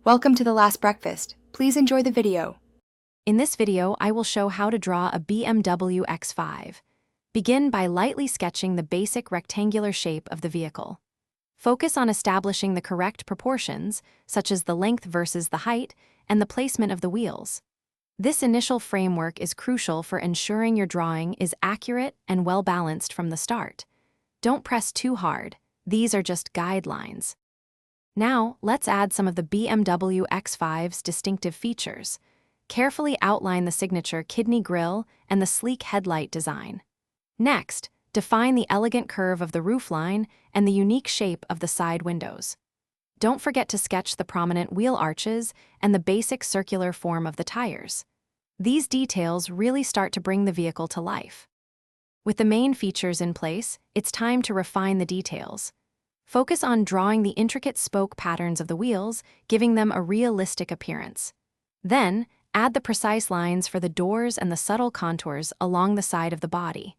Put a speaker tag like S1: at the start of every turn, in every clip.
S1: Welcome to the last breakfast. Please enjoy the video.
S2: In this video, I will show how to draw a BMW X5. Begin by lightly sketching the basic rectangular shape of the vehicle. Focus on establishing the correct proportions, such as the length versus the height, and the placement of the wheels. This initial framework is crucial for ensuring your drawing is accurate and well-balanced from the start. Don't press too hard. These are just guidelines. Now, let's add some of the BMW X5's distinctive features. Carefully outline the signature kidney grille and the sleek headlight design. Next, define the elegant curve of the roofline and the unique shape of the side windows. Don't forget to sketch the prominent wheel arches and the basic circular form of the tires. These details really start to bring the vehicle to life. With the main features in place, it's time to refine the details. Focus on drawing the intricate spoke patterns of the wheels, giving them a realistic appearance. Then, add the precise lines for the doors and the subtle contours along the side of the body.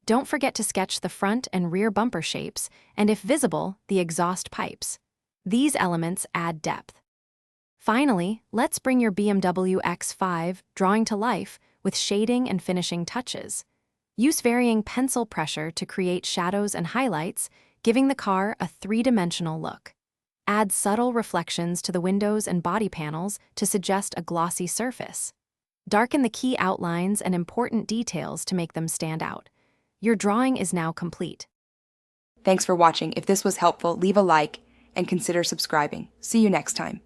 S2: Don't forget to sketch the front and rear bumper shapes, and if visible, the exhaust pipes. These elements add depth. Finally, let's bring your BMW X5 drawing to life with shading and finishing touches. Use varying pencil pressure to create shadows and highlights, giving the car a three-dimensional look. Add subtle reflections to the windows and body panels to suggest a glossy surface. Darken the key outlines and important details to make them stand out. Your drawing is now complete.
S1: Thanks for watching. If this was helpful, leave a like and consider subscribing. See you next time.